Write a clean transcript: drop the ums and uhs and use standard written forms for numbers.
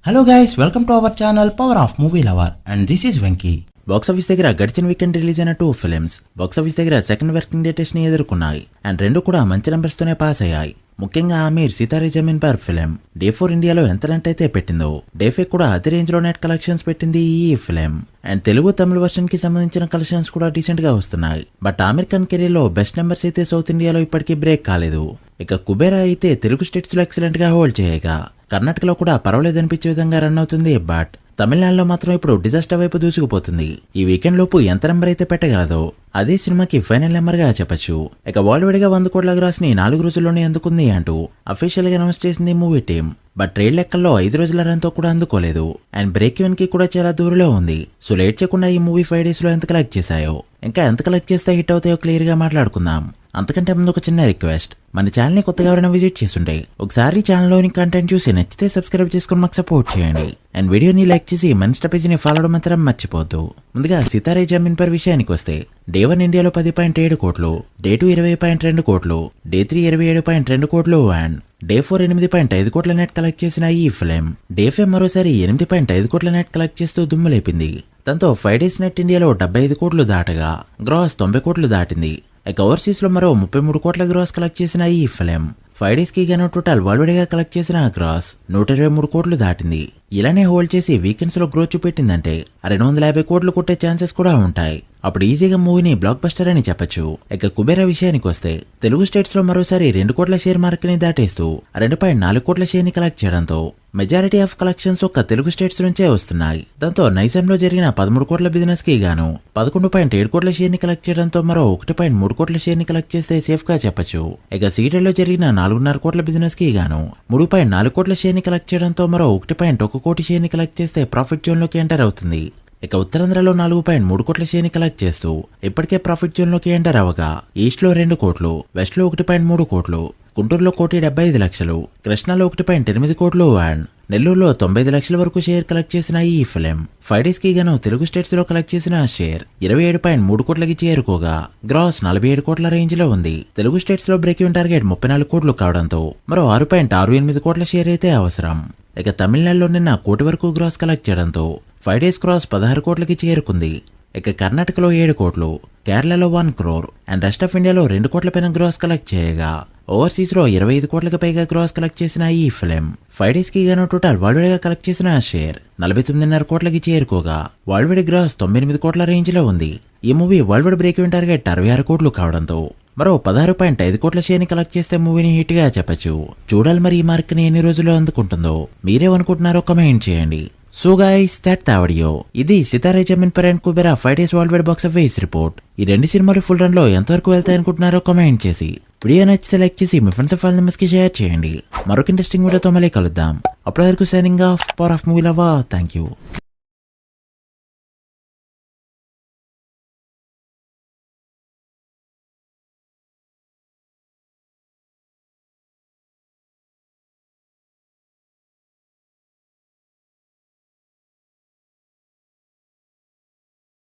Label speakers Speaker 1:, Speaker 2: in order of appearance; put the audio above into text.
Speaker 1: Hello guys, welcome to our channel power of movie lover and this is Venky. Box office దగ్గర గడిచిన weekend release అయిన 2 films box office దగ్గర second working day test ని ఎదుర్కొన్నాయి and రెండు కూడా మంచి నంబర్స్ తోనే పాస్ అయ్యాయి. ముఖ్యంగా ఆమీర్ సితారే జమీన్ పర్ ఫిల్మ్ డే 4 ఇండియాలో ఎంత నెట్ అయితే పెట్టిందో డే 5 కూడా అదే రేంజ్ లో నెట్ కలెక్షన్స్ పెట్టింది ఈ film. And Telugu Tamil version కి సంబంధించిన కలెక్షన్స్ కూడా డీసెంట్ గా వస్తున్నాయి. బట్ ఆమీర్ ఖాన్ కెరీర్ లో బెస్ట్ నెంబర్స్ అయితే సౌత్ ఇండియాలో ఇప్పటికీ బ్రేక్ కాలేదు. ఇక కుబేరా అయితే తెలుగు స్టేట్స్ లో ఎక్సలెంట్ గా హోల్డ్ చేయగా కర్ణాటకలో కూడా పర్వాలేదనిపించే విధంగా రన్ అవుతుంది. బట్ తమిళనాడులో మాత్రం ఇప్పుడు డిజాస్టర్ వైపు దూసుకుపోతుంది. ఈ వీకెండ్ లోపు ఎంత నెంబర్ అయితే పెట్టగలదో అదే సినిమాకి ఫైనల్ నెంబర్ గా చెప్పచ్చు. ఇక వరల్డ్ వైడ్ గా 100 కోట్ల గ్రాస్ ని 4 రోజుల్లోనే అందుకుంది అంటూ అఫీషియల్ గా అనౌన్స్ చేసింది మూవీ టీమ్. బట్ ట్రేడ్ లెక్కల్లో 5 రోజుల రన్ తో కూడా అందుకోలేదు అండ్ బ్రేక్ ఈవెన్ కి కూడా చాలా దూరంలో ఉంది. సో లేట్ చేయకుండా ఈ మూవీ 5 డేస్ లో ఎంత కలెక్ట్ చేశాయో, ఇంకా ఎంత కలెక్ట్ చేస్తే హిట్ అవుతాయో క్లియర్ గా మాట్లాడుకుందాం. అంతకంటే ముందు ఒక చిన్న రిక్వెస్ట్, మన ఛానల్ ని కొత్తగా ఎవరైనా విజిట్ చేస్తుంటే ఒకసారి ఛానల్లోని కంటెంట్ చూసి నచ్చితే సబ్స్క్రైబ్ చేసుకుని మాకు సపోర్ట్ చేయండి అండ్ వీడియోని లైక్ చేసి మన ఇన్స్టా పేజీని ఫాలో అవడం మాత్రం మర్చిపోద్దు. ముందుగా సితారే జమీన్ పర్ విషయానికి వస్తే డే 1 ఇండియాలో 10.7 కోట్లు, డే 2 20.2 కోట్లు, డే 3 27.2 కోట్లు అండ్ డే 4 8.5 కోట్ల నెట్ కలెక్ట్ చేసిన ఈ ఫిల్మ్ డే 5 మరోసారి 8.5 కోట్ల నెట్ కలెక్ట్ చేస్తూ దుమ్ము లేపింది. దాంతో 5 డేస్ నెట్ ఇండియాలో 75 కోట్లు దాటగా గ్రాస్ 90 కోట్లు దాటింది. ఇక ఓవర్సీస్ లో మరో 33 కోట్ల గ్రాస్ కలెక్ట్ చేసిన ఈ ఫిల్మ్ 5 డేస్ కి గాను టోటల్ వరల్డ్ వైడ్ గా కలెక్ట్ చేసిన గ్రాస్ 123 కోట్లు దాటింది. ఇలానే హోల్డ్ చేసి వీకెండ్స్ లో గ్రోత్ చూపెట్టిందంటే 250 కోట్లు కొట్టే ఛాన్సెస్ కూడా ఉంటాయి. అప్పుడు ఈజీగా మూవీని బ్లాక్ బస్టర్ అని చెప్పొచ్చు. ఇక కుబేరా విషయానికి వస్తే తెలుగు స్టేట్స్ లో మరోసారి 2 కోట్ల షేర్ మార్క్ ని దాటేస్తూ 2.4 కోట్ల షేర్ ని కలెక్ట్ చేయడంతో మెజారిటీ ఆఫ్ కలెక్షన్స్ ఒక్క తెలుగు స్టేట్స్ నుంచే వస్తున్నాయి. దాంతో నైజాంలో జరిగిన 13 కోట్ల బిజినెస్ కి గాను 11.7 కోట్ల షేర్ ని కలెక్ట్ చేయడంతో మరో 1.3 కోట్ల షేర్ ని కలెక్ట్ చేస్తే సేఫ్ గా చెప్పొచ్చు. ఇక సీడెడ్ లో జరిగిన 4.5 కోట్ల బిజినెస్ కి గాను 3.4 కోట్ల షేర్ ని కలెక్ట్ చేయడంతో మరో 1.1 కోటి షేర్ ని కలెక్ట్ చేస్తే ప్రాఫిట్ జోన్ లోకి ఎంటర్ అవుతుంది. ఇక ఉత్తరాంధ్రలో 4.3 కోట్ల షేర్ ని కలెక్ట్ చేస్తూ ఇప్పటికే ప్రాఫిట్ జోన్ లోకి ఎంటర్ అవగా ఈస్ట్ లో 2 కోట్లు, వెస్ట్ లో 1.3 కోట్లు, గుంటూరులో 1,75,00,000, కృష్ణాలో 1.8 కోట్లు అండ్ నెల్లూరులో 95 లక్షల వరకు షేర్ కలెక్ట్ చేసిన ఈ ఫిల్మ్ 5 డేస్ కి గాను తెలుగు స్టేట్స్ లో కలెక్ట్ చేసిన షేర్ 27.3 కోట్లకి చేరుకోగా గ్రాస్ 47 కోట్ల రేంజ్ లో ఉంది. తెలుగు స్టేట్స్ లో బ్రేక్ ఈవెన్ టార్గెట్ 34 కోట్లు కావడంతో మరో 6.68 కోట్ల షేర్ అయితే అవసరం. ఇక తమిళనాడులో నిన్న 1 కోటి వరకు గ్రాస్ కలెక్ట్ చేయడంతో 5 డేస్ గ్రాస్ 16 కోట్లకి చేరుకుంది. ఇక కర్ణాటకలో 7 కోట్లు, కేరళలో 1 crore అండ్ రెస్ట్ ఆఫ్ ఇండియాలో 2 కోట్ల పైన గ్రాస్ కలెక్ట్ చేయగా ఓవర్సీస్ లో 25 కోట్లకు పైగా గ్రాస్ కలెక్ట్ చేసిన ఈ ఫిల్మ్ 5 డేస్ కి గాను టోటల్ వరల్డ్ వైడ్ గా కలెక్ట్ చేసిన షేర్ 49.5 కోట్లకి చేరుకోగా వరల్డ్ వైడ్ గ్రాస్ 98 కోట్ల రేంజ్ లో ఉంది. ఈ movie world wide break even target 66 కోట్లు కావడంతో మరో 16.5 కోట్ల షేర్ ని కలెక్ట్ చేస్తే మూవీని హిట్ గా చెప్పచ్చు. చూడాలి మరి ఈ మార్క్ ని ఎన్ని రోజుల్లో అందుకుంటుందో. మీరేమనుకుంటున్నారో కమెంట్ చేయండి. So guys, that the video. ఇది Sitaare Zameen Par and Kubera 5 days worldwide box office report. ఈ 2 సినిమాలు ఫుల్ రన్ లో ఎంతవరకు వెళ్తాయనుకుంటున్నారో కమెంట్ చేసి వీడియో నచ్చితే లైక్ చేసి మీ ఫ్రెండ్స్ అండ్ ఫ్యామిలీ మెంబర్స్ కి షేర్ చేయండి. మరొక ఇంట్రెస్టింగ్ వీడియోతో మళ్ళీ కలుద్దాం. అప్పటి వరకు signing off, power of movie lover. Thank you.